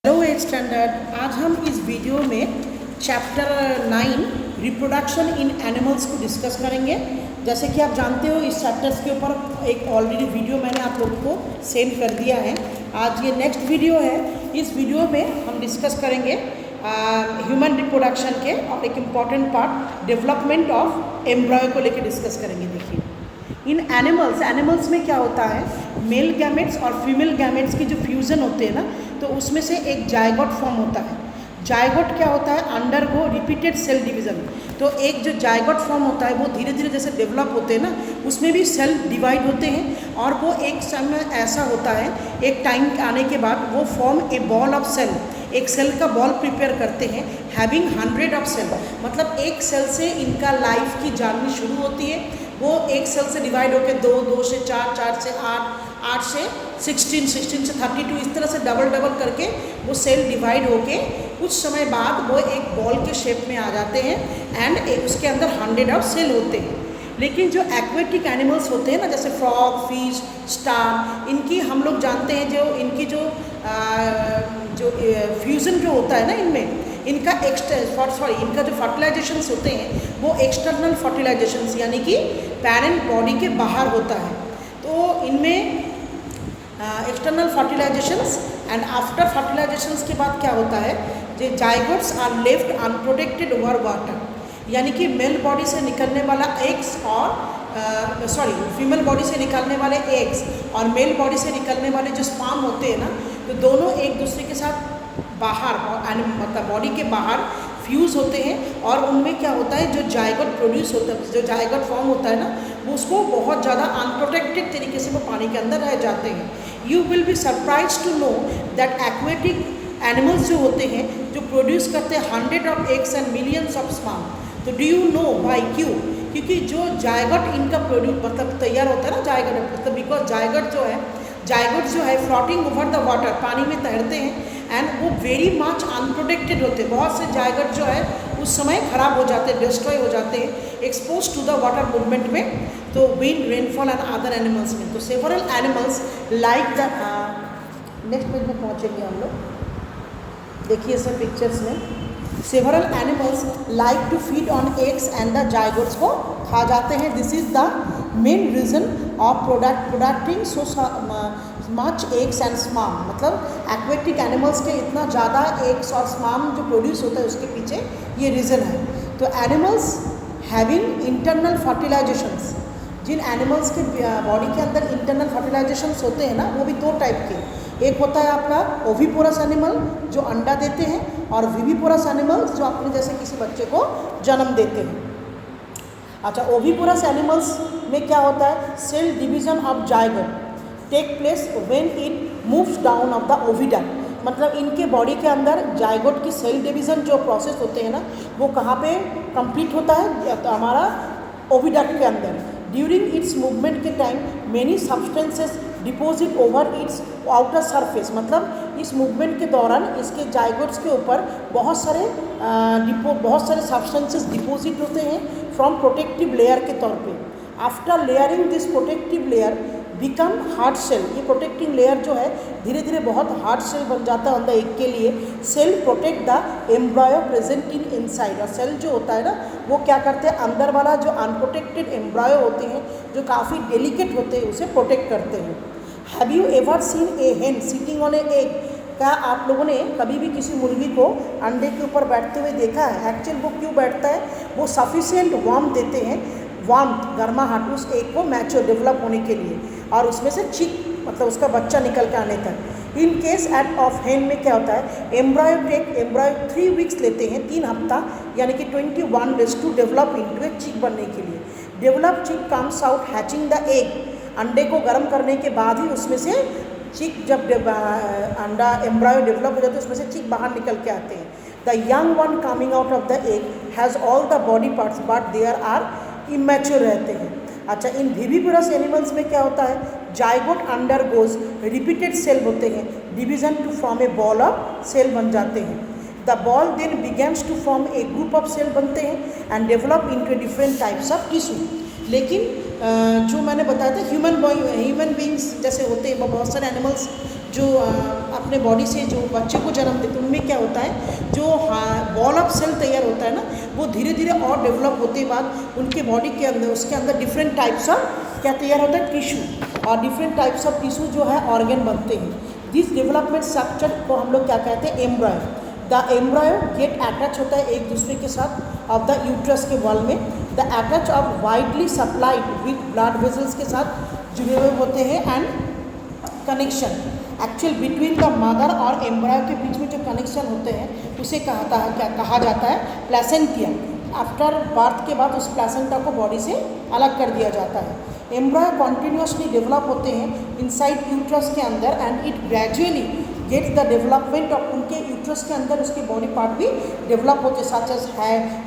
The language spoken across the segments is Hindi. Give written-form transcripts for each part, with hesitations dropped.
Hello 8th standard. आज हम इस वीडियो में चैप्टर 9 रिप्रोडक्शन इन एनिमल्स को डिस्कस करेंगे। जैसे कि आप जानते हो इस चैप्टर्स के ऊपर एक ऑलरेडी वीडियो मैंने आप लोगों को सेंड कर दिया है। आज ये नेक्स्ट वीडियो है। इस वीडियो में हम डिस्कस करेंगे ह्यूमन रिप्रोडक्शन के और एक इम्पॉर्टेंट पार्ट डेवलपमेंट ऑफ एम्ब्रॉय को लेकर डिस्कस करेंगे। देखिए इन एनिमल्स में क्या होता है, मेल गैमेट्स और फीमेल गैमेट्स की जो फ्यूज़न होते हैं ना, तो उसमें से एक जायगोट फॉर्म होता है। जायगोट क्या होता है, अंडरगो रिपीटेड सेल डिवीज़न। तो एक जो जायगोट फॉर्म होता है वो धीरे धीरे जैसे डेवलप होते हैं ना, उसमें भी सेल डिवाइड होते हैं और वो एक समय ऐसा होता है, एक टाइम आने के बाद वो form a ball of cell, एक सेल का बॉल प्रिपेयर करते हैं हैविंग 100 ऑफ सेल। मतलब एक सेल से इनका लाइफ की जर्नी शुरू होती है। वो एक सेल से डिवाइड होकर 2, 2 से 4, 4 से 8, 8 से 16, 16 से 32, इस तरह से डबल करके वो सेल डिवाइड होके कुछ समय बाद वो एक बॉल के शेप में आ जाते हैं एंड उसके अंदर 100 ऑफ सेल होते हैं। लेकिन जो एक्वेटिक एनिमल्स होते हैं ना, जैसे फ्रॉग, फिश, स्टार, इनकी हम लोग जानते हैं जो इनकी जो फ्यूज़न जो होता है ना, इनमें इनका इनका जो फर्टिलाइजेशंस होते हैं वो एक्सटर्नल फर्टिलाइजेशंस यानी कि पेरेंट बॉडी के बाहर होता है। तो इनमें external fertilisations and after fertilisations के बाद क्या होता है, जो zygotes are left unprotected over water, यानी कि मेल बॉडी से निकलने वाला एग्स और फीमेल बॉडी से निकलने वाले एग्स और मेल बॉडी से निकलने वाले जो स्पर्म होते हैं ना, तो दोनों एक दूसरे के साथ बाहर मतलब बॉडी के बाहर फ्यूज़ होते हैं और उनमें क्या होता है, जो जायगोट प्रोड्यूस होता है, जो जायगोट फॉर्म होता है ना, वो उसको बहुत ज़्यादा अनप्रोटेक्टेड तरीके से वो पानी के अंदर रह जाते हैं। You will be surprise to know that aquatic animals जो होते हैं जो प्रोड्यूस करते हैं 100 of eggs and millions of sperm. तो डू यू नो वाई, क्यों? क्योंकि जो जायगोट इनका प्रोड्यूस मतलब तैयार होता है ना, जायगोट मतलब बिकॉज जायगोट जो है फ्लोटिंग ओवर द वाटर, पानी में तैरते हैं एंड वो वेरी मच अनप्रोटेक्टेड होते हैं। बहुत से जायगोट जो है उस समय ख़राब हो जाते हैं, डिस्ट्रॉय हो जाते हैं expose to the water movement में, तो wind, rainfall and other animals में। तो several animals like the next page में पहुँचेंगे हम लोग। देखिए सर पिक्चर्स में several animals like to feed on eggs and the zygotes को खा जाते हैं। This is the main reason of producing so much eggs and sperm. मतलब एक्वेटिक एनिमल्स के इतना ज़्यादा एग्स और स्पर्म जो प्रोड्यूस होता है उसके पीछे ये रीज़न है। तो एनिमल्स हैविंग इंटरनल फर्टिलाइजेशंस, जिन एनिमल्स के बॉडी के अंदर इंटरनल फर्टिलाइजेशंस होते हैं ना, वो भी दो टाइप के। एक होता है आपका ओविपोरस एनिमल जो अंडा देते हैं, और विविपोरस एनिमल्स जो अपने जैसे किसी बच्चे को जन्म देते हैं। अच्छा, ओविपोरस एनिमल्स में क्या होता है, cell division of zygote take place when it moves down of the oviduct. मतलब इनके बॉडी के अंदर जायगोट की सेल डिवीज़न जो प्रोसेस होते हैं ना, वो कहाँ पे कंप्लीट होता है, तो हमारा ओविडक्ट के अंदर। ड्यूरिंग इट्स मूवमेंट के time many substances deposit over it's outer surface. मतलब इस मूवमेंट के दौरान इसके जायगोट्स के ऊपर बहुत सारे सब्सटेंसेस डिपोजिट होते हैं फ्रॉम प्रोटेक्टिव लेयर के तौर पे। After layering this protective layer become hard shell. ये प्रोटेक्टिंग लेयर जो है धीरे धीरे बहुत हार्ड सेल बन जाता है अंदर एग के लिए। Shell protect the embryo present in inside. और सेल जो होता है ना, वो क्या करते हैं, अंदर वाला जो अनप्रोटेक्टेड एम्ब्रॉयो होते हैं जो काफ़ी डेलिकेट होते हैं उसे प्रोटेक्ट करते हैं। हैव यू एवर सीन ए हेन सिटिंग ऑन ए एग? क्या आप लोगों ने कभी भी किसी मुर्गी को अंडे के ऊपर बैठते हुए देखा है? एक्चुअल वो क्यों बैठता है, वो सफिशिएंट वार्म देते हैं, वार्म गर्माहट उस एग को मैच्योर डेवलप होने के लिए, और उसमें से चिक मतलब उसका बच्चा निकल के आने तक। इन केस एट ऑफ हेन में क्या होता है, एम्ब्रॉयो 3 वीक्स लेते हैं, 3 हफ्ता यानी कि 21 डेज टू डेवलप इनटू ए चिक बनने के लिए। डेवलप चिक comes out hatching the egg. अंडे को गर्म करने के बाद ही उसमें से चिक, जब अंडा एम्ब्रॉयो डेवलप हो जाता है उसमें से चिक बाहर निकल के आते हैं। The young one coming out of the egg has all the body parts but there are immature रहते हैं। अच्छा, इन विविपोरस एनिमल्स में क्या होता है, जायगोट अंडरगोज रिपीटेड सेल होते हैं division to form a ball of cell बन जाते हैं। The ball then begins to form a group of cell बनते हैं and develop into different types of tissue. लेकिन जो मैंने बताया था ह्यूमन बींग्स जैसे होते हैं, बहुत सारे एनिमल्स जो आप अपने बॉडी से जो बच्चे को जन्म देते हैं उनमें क्या होता है, जो बॉल ऑफ सेल तैयार होता है ना, वो धीरे धीरे और डेवलप होते बाद उनके बॉडी के अंदर, उसके अंदर डिफरेंट टाइप्स ऑफ क्या तैयार होता है, टिश्यू, और डिफरेंट टाइप्स ऑफ टिश्यू जो है ऑर्गन बनते हैं। दिस डेवलपमेंट स्ट्रक्चर को हम लोग क्या कहते हैं, embryo. The embryo get attach होता है एक दूसरे के साथ ऑफ द यूट्रस के वॉल में। The attach of widely supplied with blood vessels के साथ जुड़े हुए होते हैं and connection actual between the mother और एम्ब्रायो के बीच में जो कनेक्शन होते हैं उसे कहा जाता है प्लेसेंटिया। आफ्टर बर्थ के बाद उस प्लेसेंटा को बॉडी से अलग कर दिया जाता है। एम्ब्रायो कॉन्टिन्यूसली डेवलप होते हैं इनसाइड यूट्रस के अंदर and it gradually gets the development of, उनके यूट्रस के अंदर उसके बॉडी पार्ट भी डेवलप होते हैं such as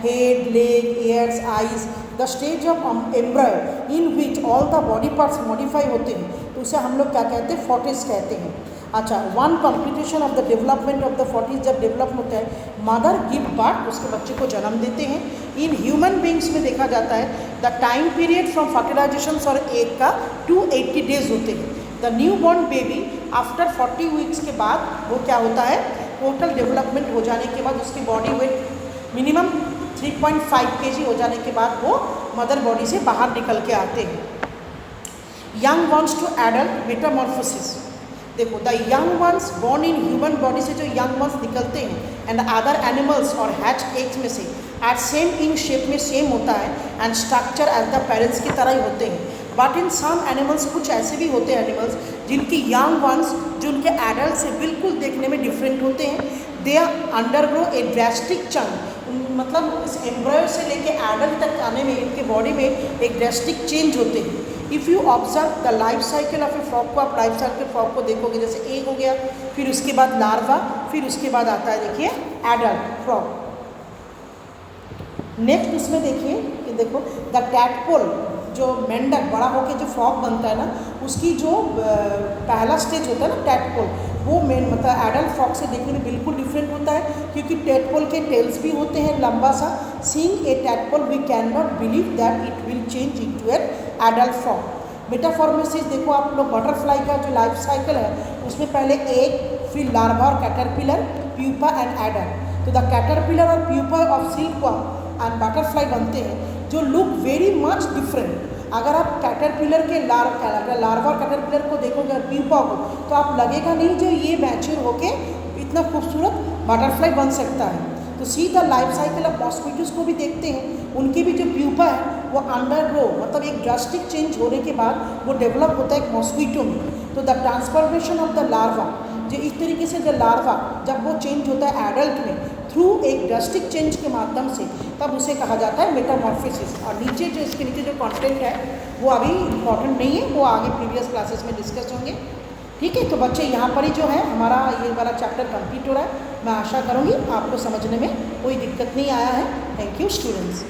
head, leg, ears, eyes. The stage of embryo in which all the body parts modify होते हैं तो उसे हम लोग क्या कहते हैं, फोटिस कहते हैं। अच्छा, one completion of the development of the foetus जब डेवलप होता है, मदर गिव बर्थ, उसके बच्चे को जन्म देते हैं। इन ह्यूमन बींग्स में देखा जाता है the time period from fertilisation और एग का 280 डेज होते हैं। The newborn baby after 40 weeks के बाद वो क्या होता है, टोटल डेवलपमेंट हो जाने के बाद उसकी बॉडी वेट मिनिमम 3.5 kg हो जाने के बाद वो मदर बॉडी से बाहर निकल के आते हैं। Young ones to adult metamorphosis, देखो the young ones born in human body से जो यंग वंस निकलते हैं एंड अदर एनिमल्स और हैच एग्स में से एट सेम इन शेप में सेम होता है and structure as the parents की तरह ही होते हैं। बट इन सम एनिमल्स, कुछ ऐसे भी होते हैं एनिमल्स जिनकी यंग वंस जो उनके एडल्ट से बिल्कुल देखने में डिफरेंट होते हैं। They are undergo a drastic change, मतलब इस एम्ब्रायो से लेके एडल्ट तक आने में इनके बॉडी में एक ड्रेस्टिक चेंज होते हैं। If you observe the life cycle of A frog को, आप लाइफ साइकिल फ्रॉग को देखोगे, जैसे एग हो गया, फिर उसके बाद लार्वा, फिर उसके बाद आता है देखिए एडल्ट फ्रॉग। नेक्स्ट उसमें देखिए कि देखो द टैडपोल, जो मेंढक बड़ा होकर जो फ्रॉग बनता है ना, उसकी जो पहला स्टेज होता है ना टैडपोल, वो मतलब एडल्ट फ्रॉग से देखने में बिल्कुल डिफरेंट होता है क्योंकि टैडपोल के टेल्स भी होते हैं लंबा सा। Seeing a tadpole we can not believe that it will change into an adult frog. Metamorphosis देखो आप लोग, बटरफ्लाई का जो लाइफ साइकिल है उसमें पहले एग, फिर लार्वा और कैटरपिलर, प्यूपा एंड एडल्ट। तो द कैटरपिलर और pupa of silkworm and butterfly बनते हैं जो लुक वेरी मच डिफरेंट। अगर आप कैटरपिलर के लार्वा और कैटरपिलर को देखोगे और प्यूपा को, तो आप लगेगा नहीं जो ये मैच्योर होके इतना खूबसूरत बटरफ्लाई बन सकता है। तो see the life cycle of mosquitoes को भी देखते हैं, उनकी भी जो प्यूपा है वो अंडरग्रो, मतलब एक ड्रास्टिक चेंज होने के बाद वो डेवलप होता है एक मॉस्किटो में। तो the transformation of the larva, जो इस तरीके से जो लार्वा जब वो चेंज होता है एडल्ट में थ्रू एक ड्रास्टिक चेंज के माध्यम से, तब उसे कहा जाता है मेटामॉर्फोसिस। और नीचे जो इसके नीचे जो कंटेंट है वो अभी इम्पॉर्टेंट नहीं है, वो आगे प्रीवियस क्लासेस में डिस्कस होंगे। ठीक है, तो बच्चे यहाँ पर ही जो है हमारा ये वाला चैप्टर कंप्लीट हो रहा है। मैं आशा करूँगी आपको समझने में कोई दिक्कत नहीं आया है। Thank you students.